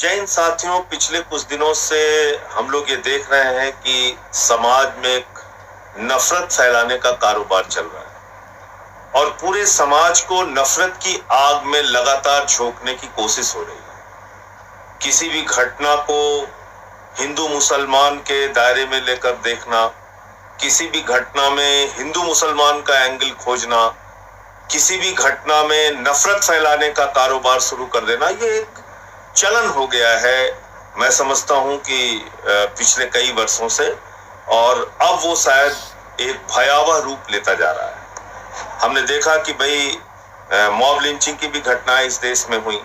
जैन साथियों, पिछले कुछ दिनों से हम लोग ये देख रहे हैं कि समाज में एक नफरत फैलाने का कारोबार चल रहा है और पूरे समाज को नफरत की आग में लगातार झोंकने की कोशिश हो रही है। किसी भी घटना को हिंदू मुसलमान के दायरे में लेकर देखना, किसी भी घटना में हिंदू मुसलमान का एंगल खोजना, किसी भी घटना में नफरत फैलाने का कारोबार शुरू कर देना, ये एक चलन हो गया है। मैं समझता हूं कि पिछले कई वर्षों से, और अब वो शायद एक भयावह रूप लेता जा रहा है। हमने देखा कि भाई मॉब लिंचिंग की भी घटनाएं इस देश में हुई,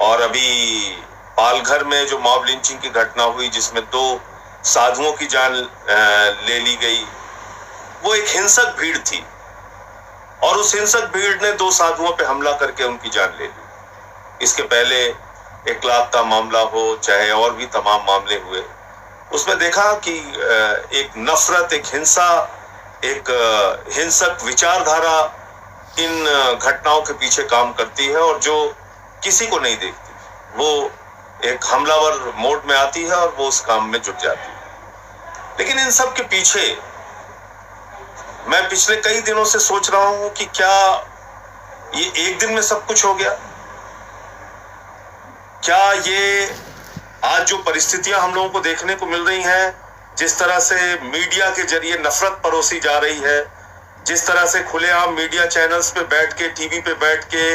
और अभी पालघर में जो मॉब लिंचिंग की घटना हुई जिसमें 2 साधुओं की जान ले ली गई, वो एक हिंसक भीड़ थी और उस हिंसक भीड़ ने 2 साधुओं पे हमला करके उनकी जान ले ली। इसके पहले 1 लाख का मामला हो, चाहे और भी तमाम मामले हुए, उसमें देखा कि एक नफरत, एक हिंसा, एक हिंसक विचारधारा इन घटनाओं के पीछे काम करती है और जो किसी को नहीं देखती, वो एक हमलावर मोड में आती है और वो उस काम में जुट जाती है। लेकिन इन सब के पीछे मैं पिछले कई दिनों से सोच रहा हूं कि क्या ये एक दिन में सब कुछ हो गया? क्या ये आज जो परिस्थितियां हम लोगों को देखने को मिल रही हैं, जिस तरह से मीडिया के जरिए नफरत परोसी जा रही है, जिस तरह से खुलेआम मीडिया चैनल्स पे बैठ के, टीवी पे बैठ के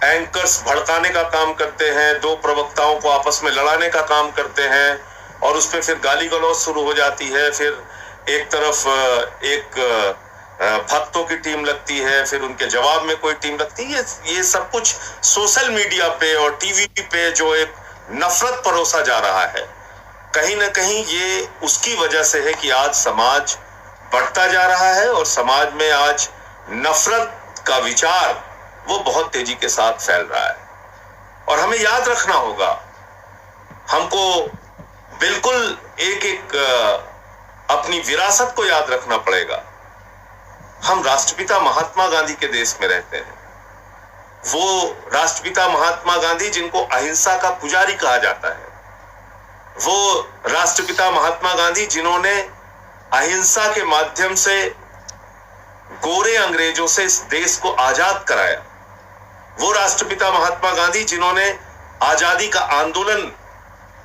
एंकर्स भड़काने का काम करते हैं, 2 प्रवक्ताओं को आपस में लड़ाने का काम करते हैं और उस पर फिर गाली गलौज शुरू हो जाती है। फिर एक तरफ एक भक्तों की टीम लगती है, फिर उनके जवाब में कोई टीम लगती है। ये सब कुछ सोशल मीडिया पे और टीवी पे जो एक नफरत परोसा जा रहा है, कहीं ना कहीं ये उसकी वजह से है कि आज समाज बढ़ता जा रहा है और समाज में आज नफरत का विचार वो बहुत तेजी के साथ फैल रहा है। और हमें याद रखना होगा, हमको बिल्कुल एक अपनी विरासत को याद रखना पड़ेगा। हम राष्ट्रपिता महात्मा गांधी के देश में रहते हैं। वो राष्ट्रपिता महात्मा गांधी जिनको अहिंसा का पुजारी कहा जाता है, वो राष्ट्रपिता महात्मा गांधी जिन्होंने अहिंसा के माध्यम से गोरे अंग्रेजों से इस देश को आजाद कराया, वो राष्ट्रपिता महात्मा गांधी जिन्होंने आजादी का आंदोलन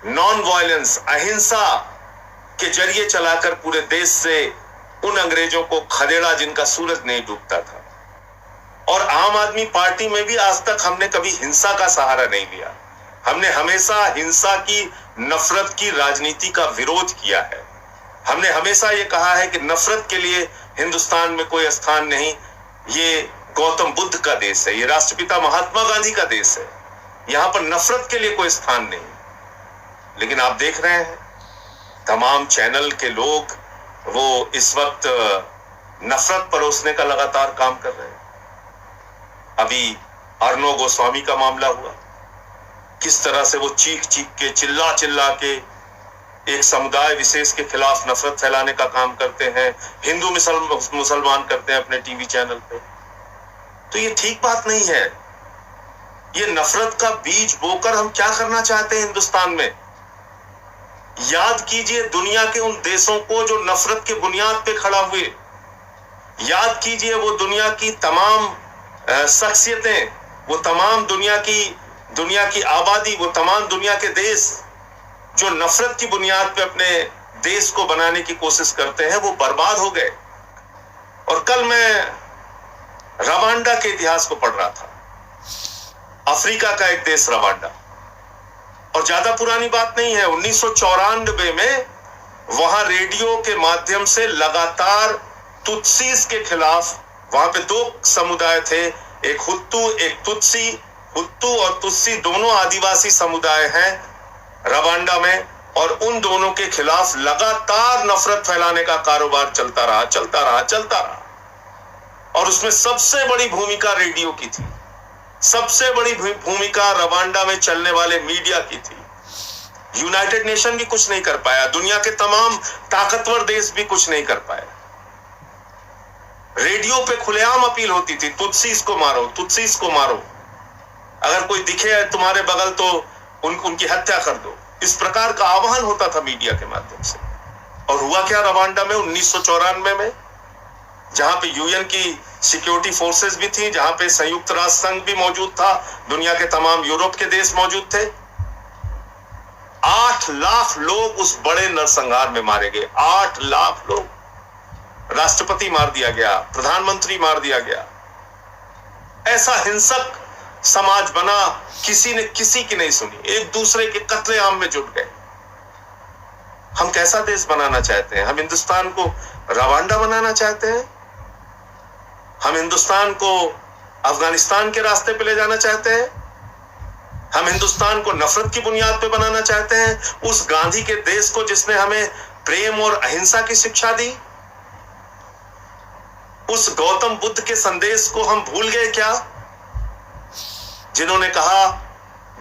नॉन वायलेंस, अहिंसा के जरिए चलाकर पूरे देश से उन अंग्रेजों को खदेड़ा जिनका सूरज नहीं डूबता था। और आम आदमी पार्टी में भी आज तक हमने कभी हिंसा का सहारा नहीं लिया। हमने हमेशा हिंसा की, नफरत की राजनीति का विरोध किया है। हमने हमेशा ये कहा है कि नफरत के लिए हिंदुस्तान में कोई स्थान नहीं। ये गौतम बुद्ध का देश है, ये राष्ट्रपिता महात्मा गांधी का देश है, यहां पर नफरत के लिए कोई स्थान नहीं। लेकिन आप देख रहे हैं तमाम चैनल के लोग वो इस वक्त नफरत परोसने का लगातार काम कर रहे हैं। अभी अर्णव गोस्वामी का मामला हुआ, किस तरह से वो चीख चीख के, चिल्ला चिल्ला के एक समुदाय विशेष के खिलाफ नफरत फैलाने का काम करते हैं, हिंदू मुसलमान करते हैं अपने टीवी चैनल पे। तो ये ठीक बात नहीं है। ये नफरत का बीज बोकर हम क्या करना चाहते हैं हिंदुस्तान में? याद कीजिए दुनिया के उन देशों को जो नफरत के बुनियाद पे खड़ा हुए। याद कीजिए वो दुनिया की तमाम शख्सियतें, वो तमाम दुनिया की आबादी, वो तमाम दुनिया के देश जो नफरत की बुनियाद पे अपने देश को बनाने की कोशिश करते हैं, वो बर्बाद हो गए। और कल मैं रवांडा के इतिहास को पढ़ रहा था, अफ्रीका का एक देश रवांडा, और ज्यादा पुरानी बात नहीं है। 1994 में वहां रेडियो के माध्यम से लगातार तुत्सीस के खिलाफ, वहां पे 2 समुदाय थे, एक हुत्तू एक तुत्सी। हुत्तू और तुत्सी दोनों आदिवासी समुदाय हैं रवांडा में, और उन दोनों के खिलाफ लगातार नफरत फैलाने का कारोबार चलता रहा। और उसमें सबसे बड़ी भूमिका रेडियो की थी, सबसे बड़ी भूमिका रवांडा में चलने वाले मीडिया की थी। यूनाइटेड नेशन भी कुछ नहीं कर पाया, दुनिया के तमाम ताकतवर देश भी कुछ नहीं कर पाए। रेडियो पे खुलेआम अपील होती थी, तुत्सीस को मारो, तुत्सीस को मारो। अगर कोई दिखे तुम्हारे बगल तो उनकी हत्या कर दो। इस प्रकार का आह्वान होता था मीडिया के माध्यम से। और हुआ क्या रवांडा में 1994 में, जहां पे यूएन की सिक्योरिटी फोर्सेस भी थी, जहां पे संयुक्त राष्ट्र संघ भी मौजूद था, दुनिया के तमाम यूरोप के देश मौजूद थे। 8 लाख लोग उस बड़े नरसंहार में मारे गए। 8 लाख लोग। राष्ट्रपति मार दिया गया, प्रधानमंत्री मार दिया गया। ऐसा हिंसक समाज बना, किसी ने किसी की नहीं सुनी, एक दूसरे के कत्लेआम में जुट गए। हम कैसा देश बनाना चाहते हैं? हम हिंदुस्तान को रवांडा बनाना चाहते हैं? हम हिंदुस्तान को अफगानिस्तान के रास्ते पे ले जाना चाहते हैं? हम हिंदुस्तान को नफरत की बुनियाद पे बनाना चाहते हैं? उस गांधी के देश को जिसने हमें प्रेम और अहिंसा की शिक्षा दी? उस गौतम बुद्ध के संदेश को हम भूल गए क्या, जिन्होंने कहा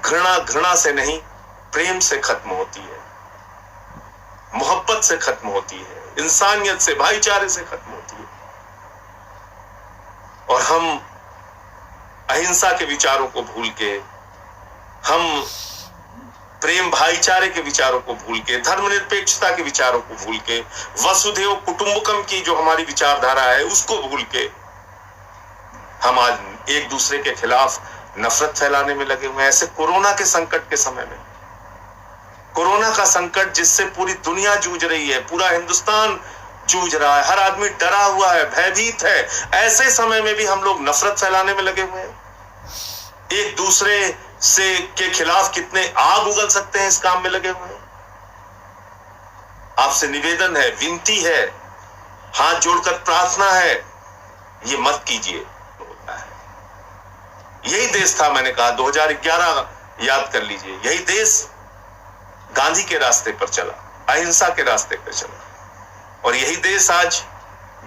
घृणा घृणा से नहीं, प्रेम से खत्म होती है, मोहब्बत से खत्म होती है, इंसानियत से, भाईचारे से खत्म होती है। और हम अहिंसा के विचारों को भूल के, हम प्रेम भाईचारे के विचारों को भूल के, धर्मनिरपेक्षता के विचारों को भूल के, वसुधैव कुटुंबकम की जो हमारी विचारधारा है उसको भूल के हम आज एक दूसरे के खिलाफ नफरत फैलाने में लगे हुए हैं। ऐसे कोरोना के संकट के समय में, कोरोना का संकट जिससे पूरी दुनिया जूझ रही है, पूरा हिंदुस्तान जूझ रहा है, हर आदमी डरा हुआ है, भयभीत है, ऐसे समय में भी हम लोग नफरत फैलाने में लगे हुए हैं। एक दूसरे से के खिलाफ कितने आग उगल सकते हैं, इस काम में लगे हुए हैं। आपसे निवेदन है, विनती है, हाथ जोड़कर प्रार्थना है, ये मत कीजिए। यही देश था, मैंने कहा 2011 याद कर लीजिए, यही देश गांधी के रास्ते पर चला, अहिंसा के रास्ते पर चला। और यही देश आज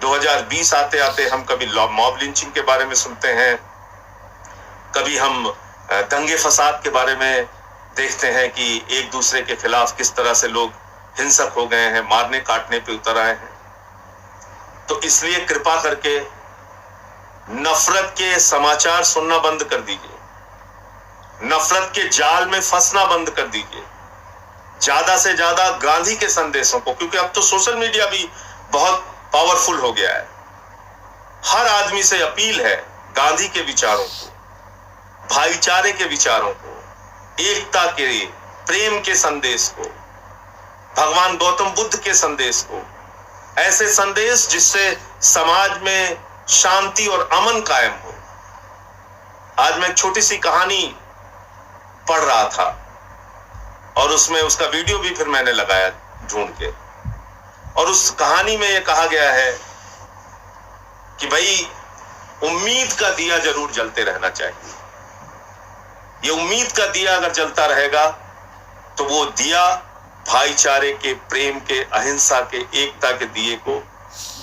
2020 आते आते हम कभी मॉब लिंचिंग के बारे में सुनते हैं, कभी हम दंगे फसाद के बारे में देखते हैं कि एक दूसरे के खिलाफ किस तरह से लोग हिंसक हो गए हैं, मारने काटने पे उतर आए हैं। तो इसलिए कृपा करके नफरत के समाचार सुनना बंद कर दीजिए, नफरत के जाल में फंसना बंद कर दीजिए। ज्यादा से ज्यादा गांधी के संदेशों को, क्योंकि अब तो सोशल मीडिया भी बहुत पावरफुल हो गया है। हर आदमी से अपील है, गांधी के विचारों को, भाईचारे के विचारों को, एकता के, प्रेम के संदेश को, भगवान गौतम बुद्ध के संदेश को, ऐसे संदेश जिससे समाज में शांति और अमन कायम हो। आज मैं एक छोटी सी कहानी पढ़ रहा था और उसमें उसका वीडियो भी फिर मैंने लगाया ढूंढ के, और उस कहानी में यह कहा गया है कि भाई उम्मीद का दिया जरूर जलते रहना चाहिए। ये उम्मीद का दिया अगर जलता रहेगा तो वो दिया भाईचारे के, प्रेम के, अहिंसा के, एकता के दिए को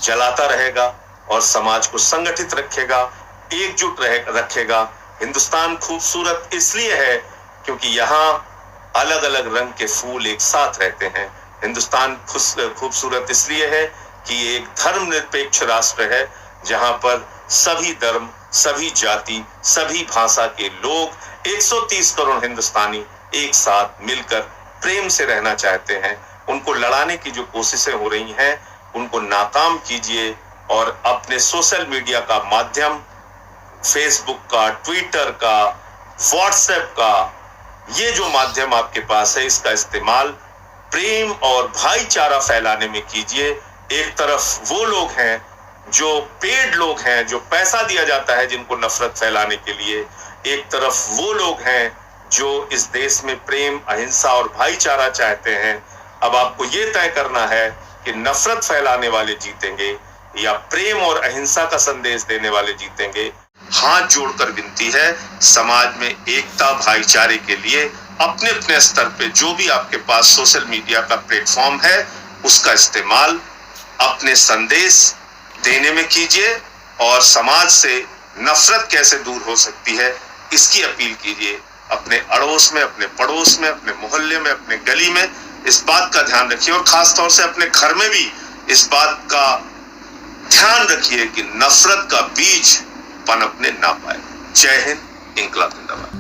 जलाता रहेगा और समाज को संगठित रखेगा, एकजुट रखेगा। हिंदुस्तान खूबसूरत इसलिए है क्योंकि यहाँ अलग अलग रंग के फूल एक साथ रहते हैं। हिंदुस्तान खूबसूरत इसलिए है कि ये एक धर्मनिरपेक्ष राष्ट्र है, जहां पर सभी धर्म, सभी जाति, सभी भाषा के लोग 130 करोड़ हिंदुस्तानी एक साथ मिलकर प्रेम से रहना चाहते हैं। उनको लड़ाने की जो कोशिशें हो रही हैं उनको नाकाम कीजिए और अपने सोशल मीडिया का माध्यम, फेसबुक का, ट्विटर का, व्हाट्सएप का, ये जो माध्यम आपके पास है इसका इस्तेमाल प्रेम और भाईचारा फैलाने में कीजिए। एक तरफ वो लोग हैं जो पेड लोग हैं, जो पैसा दिया जाता है जिनको नफरत फैलाने के लिए, एक तरफ वो लोग हैं जो इस देश में प्रेम, अहिंसा और भाईचारा चाहते हैं। अब आपको ये तय करना है कि नफरत फैलाने वाले जीतेंगे या प्रेम और अहिंसा का संदेश देने वाले जीतेंगे। हाथ जोड़कर विनती है, समाज में एकता, भाईचारे के लिए अपने अपने स्तर पे जो भी आपके पास सोशल मीडिया का प्लेटफॉर्म है उसका इस्तेमाल अपने संदेश देने में कीजिए और समाज से नफरत कैसे दूर हो सकती है इसकी अपील कीजिए। अपने अड़ोस में, अपने पड़ोस में, अपने मोहल्ले में, अपने गली में इस बात का ध्यान रखिए और खास तौर से अपने घर में भी इस बात का ध्यान रखिए कि नफरत का बीज पनपने ना पाए। जय हिंद, इंकलाब जिंदाबाद।